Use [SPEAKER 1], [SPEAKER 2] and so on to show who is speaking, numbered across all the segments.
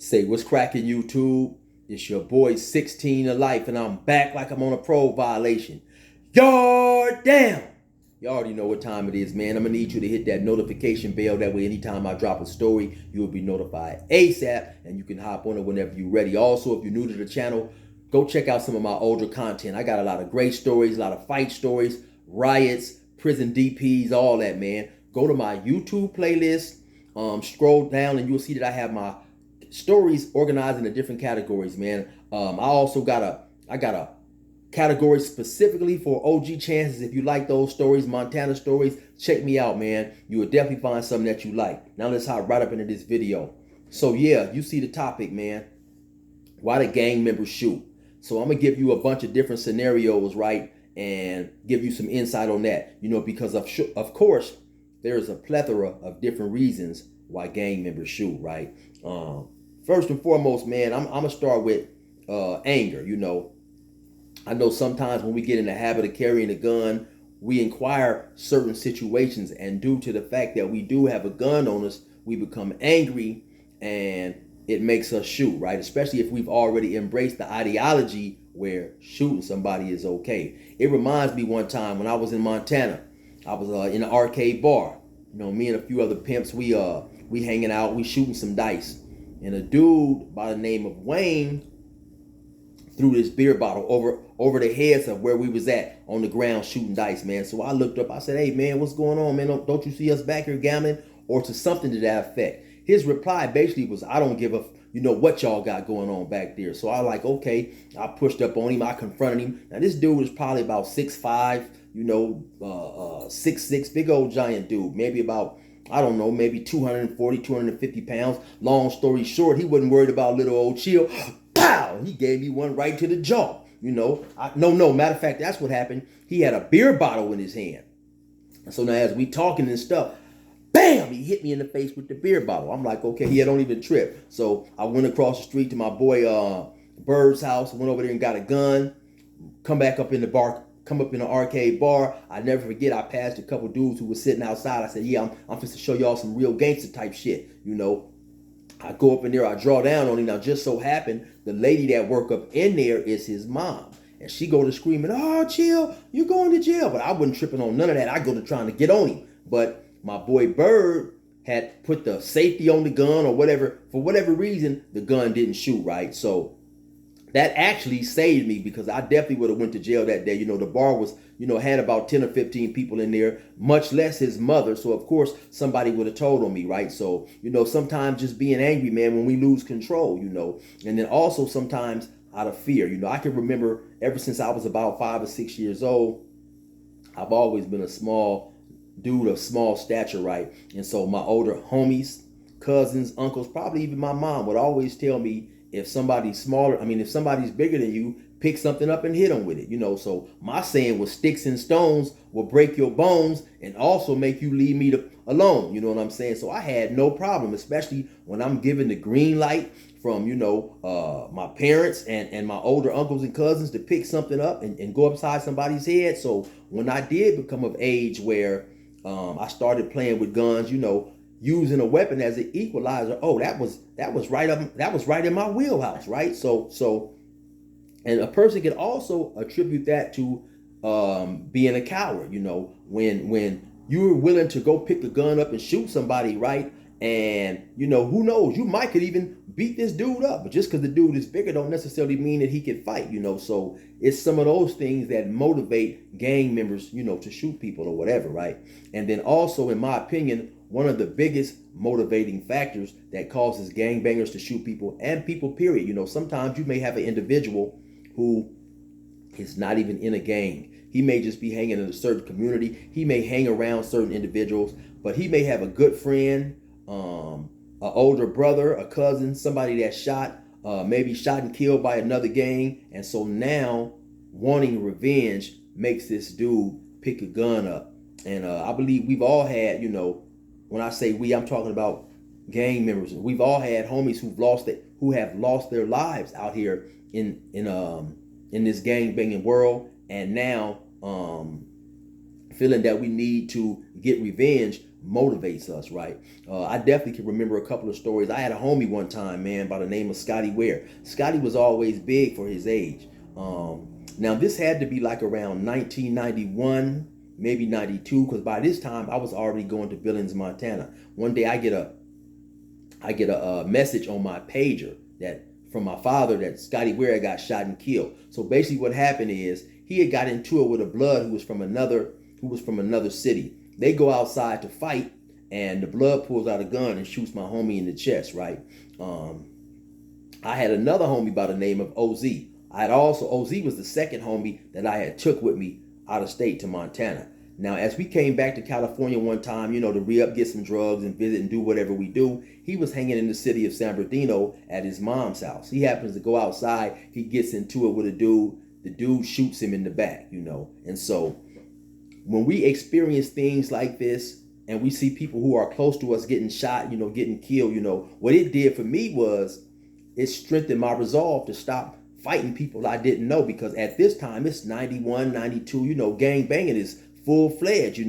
[SPEAKER 1] Say, what's cracking, YouTube? It's your boy 16 to life, and I'm back like I'm on a pro violation. Yard down! You already know what time it is, man. I'm gonna need you to hit that notification bell. That way, anytime I drop a story, you will be notified ASAP, and you can hop on it whenever you're ready. Also, if you're new to the channel, go check out some of my older content. I got a lot of great stories, a lot of fight stories, riots, prison DPs, all that, man. Go to my YouTube playlist, scroll down, and you'll see that I have my stories organized into different categories, man. I got a category specifically for OG chances. If you like those stories, Montana stories, check me out, man. You will definitely find something that you like. Now let's hop right up into this video. So yeah, you see the topic, man. Why the gang members shoot. So I'm gonna give you a bunch of different scenarios, right, and give you some insight on that. You know, because of course there's a plethora of different reasons why gang members shoot, right? First and foremost, man, I'm gonna start with anger. You know, I know sometimes when we get in the habit of carrying a gun, we inquire certain situations, and due to the fact that we do have a gun on us, we become angry, and it makes us shoot, right? Especially if we've already embraced the ideology where shooting somebody is okay. It reminds me one time when I was in Montana, I was in an arcade bar. You know, me and a few other pimps, we hanging out, we shooting some dice. And a dude by the name of Wayne threw this beer bottle over the heads of where we was at on the ground shooting dice, man. So I looked up, I said, "Hey, man, what's going on, man? Don't you see us back here gambling?" Or to something to that effect. His reply basically was, "I don't give a what y'all got going on back there." So I like, okay, I pushed up on him, I confronted him. Now this dude was probably about 6'5", 6'6", big old giant dude, maybe about, I don't know, maybe 240, 250 pounds. Long story short, he wasn't worried about little old Chill. Pow! He gave me one right to the jaw. Matter of fact, that's what happened. He had a beer bottle in his hand. So now as we talking and stuff, bam! He hit me in the face with the beer bottle. I'm like, okay, yeah, don't even trip. So I went across the street to my boy Bird's house, went over there and got a gun, come up in the arcade bar. I never forget, I passed a couple dudes who were sitting outside. I said, yeah, I'm just to show y'all some real gangster type shit. I go up in there, I draw down on him. Now, just so happened, the lady that work up in there is his mom. And she go to screaming, "Oh, Chill, you're going to jail." But I wasn't tripping on none of that. I go to trying to get on him. But my boy Bird had put the safety on the gun or whatever. For whatever reason, the gun didn't shoot, right? So that actually saved me, because I definitely would have went to jail that day. The bar was, had about 10 or 15 people in there, much less his mother. So of course somebody would have told on me, right? So, sometimes just being angry, man, when we lose control, and then also sometimes out of fear. I can remember ever since I was about 5 or 6 years old, I've always been a small dude of small stature, right? And so my older homies, cousins, uncles, probably even my mom would always tell me, if somebody's bigger than you, pick something up and hit them with it. So my saying was, sticks and stones will break your bones and also make you leave me alone. You know what I'm saying? So I had no problem, especially when I'm given the green light from, my parents and my older uncles and cousins to pick something up and go upside somebody's head. So when I did become of age where I started playing with guns, using a weapon as an equalizer, that was right in my wheelhouse, right? So and a person can also attribute that to being a coward. When you're willing to go pick a gun up and shoot somebody, right? And who knows, you might could even beat this dude up, but just because the dude is bigger don't necessarily mean that he can fight. So it's some of those things that motivate gang members, to shoot people or whatever, right? And then also, in my opinion, one of the biggest motivating factors that causes gangbangers to shoot people, and people period. Sometimes you may have an individual who is not even in a gang. He may just be hanging in a certain community. He may hang around certain individuals, but he may have a good friend, an older brother, a cousin, somebody that maybe shot and killed by another gang. And so now wanting revenge makes this dude pick a gun up. And I believe we've all had, when I say we, I'm talking about gang members. We've all had homies who have lost their lives out here in this gang banging world, and now feeling that we need to get revenge motivates us, right? I definitely can remember a couple of stories. I had a homie one time, man, by the name of Scotty Ware. Scotty was always big for his age. Now this had to be like around 1991, maybe 92, because by this time I was already going to Billings, Montana. One day I get a message on my pager that from my father that Scotty Ware got shot and killed. So basically what happened is he had got into it with a blood who was from another city. They go outside to fight, and the blood pulls out a gun and shoots my homie in the chest, right? I had another homie by the name of OZ. OZ was the second homie that I had took with me out of state to Montana. Now, as we came back to California one time, to re-up, get some drugs and visit and do whatever we do, he was hanging in the city of San Bernardino at his mom's house. He happens to go outside. He gets into it with a dude. The dude shoots him in the back, And so when we experience things like this and we see people who are close to us getting shot, getting killed, what it did for me was it strengthened my resolve to stop fighting people I didn't know, because at this time it's 91, 92, gang banging is full-fledged.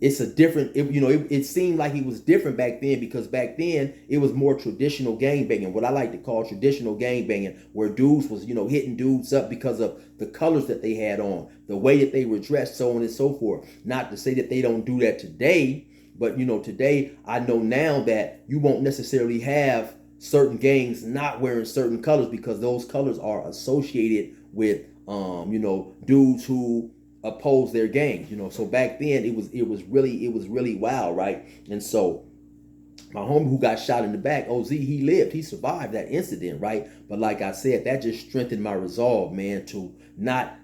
[SPEAKER 1] It's a different, it seemed like it was different back then, because back then it was more traditional gang banging, what I like to call traditional gang banging, where dudes was, hitting dudes up because of the colors that they had on, the way that they were dressed, so on and so forth. Not to say that they don't do that today, but today I know now that you won't necessarily have certain gangs not wearing certain colors, because those colors are associated with dudes who oppose their gangs. So back then it was really wild, right? And so my homie who got shot in the back, OZ, he lived, he survived that incident, right? But like I said, that just strengthened my resolve, man, to not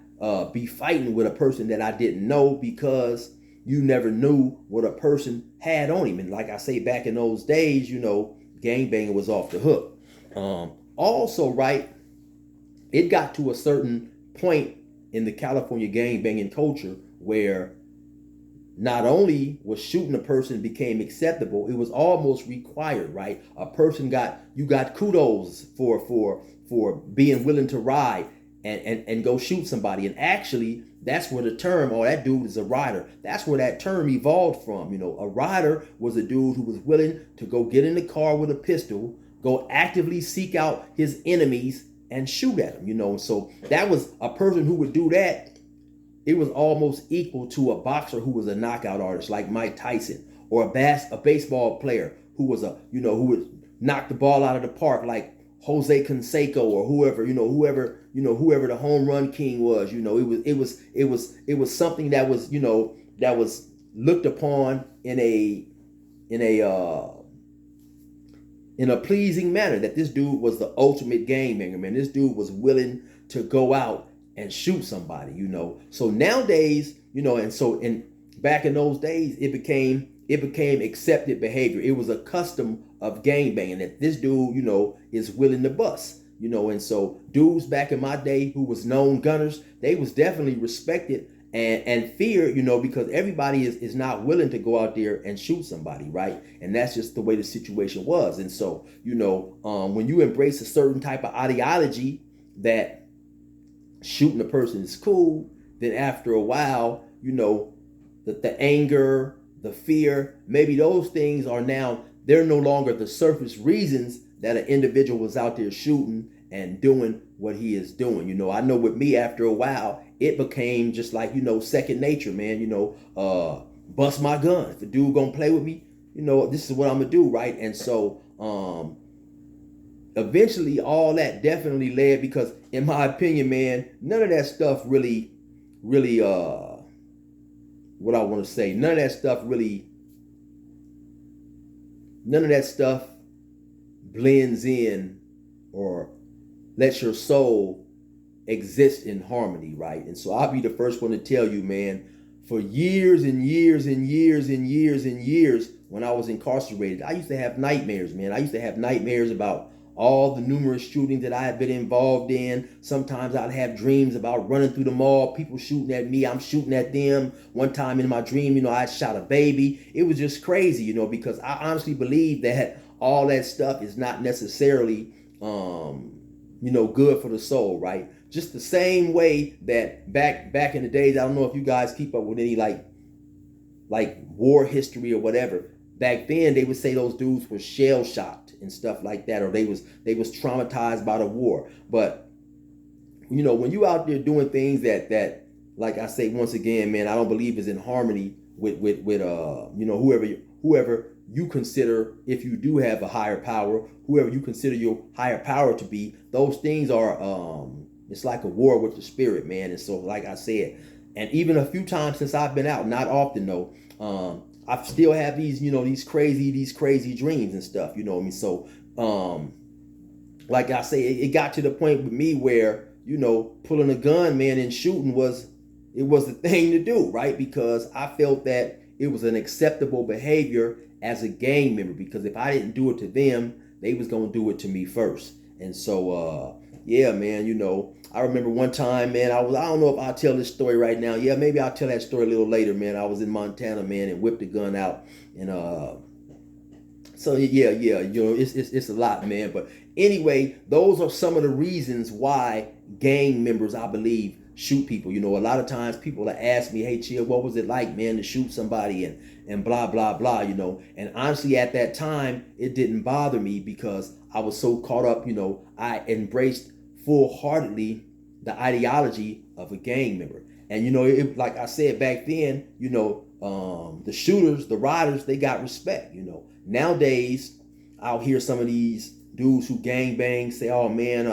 [SPEAKER 1] be fighting with a person that I didn't know, because you never knew what a person had on him. And like I say, back in those days, gangbanging was off the hook. Also, right, it got to a certain point in the California gangbanging culture where not only was shooting a person became acceptable, it was almost required, right? A person you got kudos for being willing to ride and go shoot somebody. And actually, that's where the term, oh, that dude is a rider, that's where that term evolved from. A rider was a dude who was willing to go get in the car with a pistol, go actively seek out his enemies and shoot at them, So that was a person who would do that. It was almost equal to a boxer who was a knockout artist like Mike Tyson, or a baseball player who was who would knock the ball out of the park like Jose Canseco, or whoever the home run king was. It was something that was that was looked upon in a pleasing manner, that this dude was the ultimate game banger, man. This dude was willing to go out and shoot somebody, So nowadays, and back in those days, it became accepted behavior. It was a custom of gang banging that this dude, is willing to bust, and so dudes back in my day who was known gunners, they was definitely respected and feared, because everybody is not willing to go out there and shoot somebody, right? And that's just the way the situation was. And so, when you embrace a certain type of ideology that shooting a person is cool, then after a while, the anger, the fear, maybe those things they're no longer the surface reasons that an individual was out there shooting and doing what he is doing. I know with me, after a while, it became just like, second nature, man. Bust my gun. If a dude gonna play with me, this is what I'm gonna do, right? And so eventually all that definitely led, because in my opinion, man, none of that stuff really what I want to say, none of that stuff blends in or lets your soul exist in harmony, right? And so I'll be the first one to tell you, man, for years and years and years and years and years, when I was incarcerated, I used to have nightmares, man. I used to have nightmares about all the numerous shootings that I had been involved in. Sometimes I'd have dreams about running through the mall, people shooting at me, I'm shooting at them. One time in my dream, I shot a baby. It was just crazy, because I honestly believe that all that stuff is not necessarily, good for the soul, right? Just the same way that back in the days, I don't know if you guys keep up with any like war history or whatever. Back then, they would say those dudes were shell shocked and stuff like that, or they was traumatized by the war. But when you out there doing things that like I say once again, man, I don't believe is in harmony with whoever you consider, if you do have a higher power, whoever you consider your higher power to be. Those things are it's like a war with the spirit, man. And so, like I said, and even a few times since I've been out, not often though, I still have these these crazy dreams and stuff. You know what I mean? So like I say, it got to the point with me where pulling a gun, man, and shooting was the thing to do, right? Because I felt that it was an acceptable behavior as a gang member, because if I didn't do it to them, they was gonna do it to me first. And so yeah, man, I remember one time, man, I don't know if I'll tell this story right now. Yeah, maybe I'll tell that story a little later, man. I was in Montana, man, and whipped the gun out. And so yeah, it's a lot, man. But anyway, those are some of the reasons why gang members, I believe, shoot people. A lot of times people ask me, hey, Chill, what was it like, man, to shoot somebody and blah, blah, blah, And honestly, at that time, it didn't bother me because I was so caught up, I embraced full-heartedly the ideology of a gang member. And, like I said back then, the shooters, the riders, they got respect, Nowadays, I'll hear some of these dudes who gang bang say, oh, man,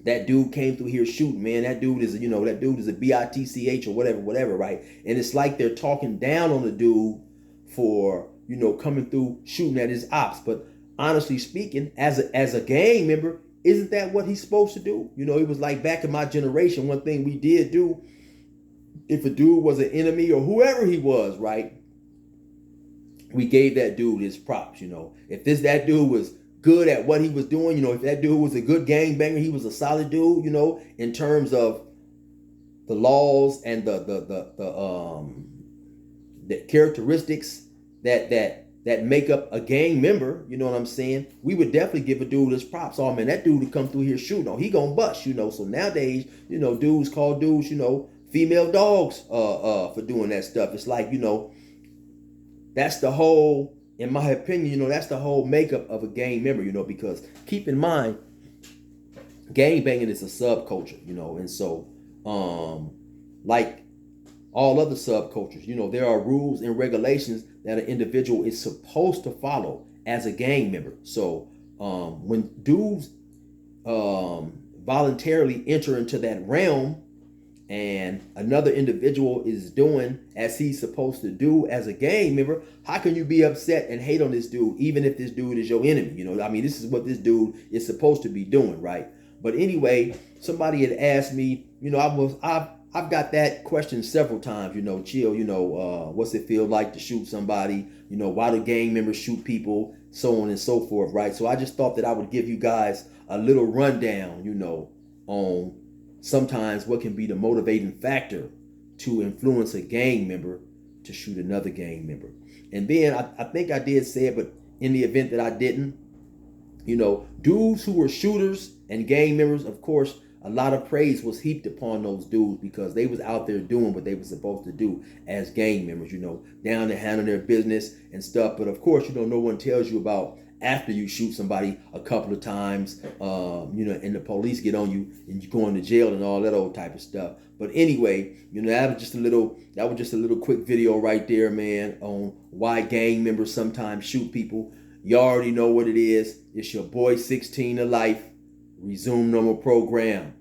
[SPEAKER 1] that dude came through here shooting, man. That dude is a bitch or whatever, right? And it's like they're talking down on the dude for, coming through shooting at his ops. But honestly speaking, as a gang member, isn't that what he's supposed to do? It was like back in my generation, one thing we did do, if a dude was an enemy or whoever he was, right? We gave that dude his props, If that dude was good at what he was doing, if that dude was a good gang banger, he was a solid dude, in terms of the laws and the characteristics that make up a gang member, you know what I'm saying? We would definitely give a dude his props. Oh man, that dude to come through here shooting, he gonna bust, So nowadays, dudes call dudes, female dogs for doing that stuff. It's like, that's the whole, in my opinion, that's the whole makeup of a gang member, because keep in mind, gang banging is a subculture, and so, like all other subcultures, there are rules and regulations that an individual is supposed to follow as a gang member. So, when dudes voluntarily enter into that realm, and another individual is doing as he's supposed to do as a gang member, how can you be upset and hate on this dude, even if this dude is your enemy? This is what this dude is supposed to be doing, right? But anyway, somebody had asked me, I've got that question several times, Chill, what's it feel like to shoot somebody? Why do gang members shoot people? So on and so forth, right? So I just thought that I would give you guys a little rundown, on sometimes what can be the motivating factor to influence a gang member to shoot another gang member. And then I think I did say it, but in the event that I didn't, dudes who were shooters and gang members, of course, a lot of praise was heaped upon those dudes because they was out there doing what they were supposed to do as gang members, down there handling their business and stuff. But of course, no one tells you about after you shoot somebody a couple of times, and the police get on you and you go into jail and all that old type of stuff. But anyway, that was just a little quick video right there, man, on why gang members sometimes shoot people. You already know what it is. It's your boy 16 to life. Resume normal program.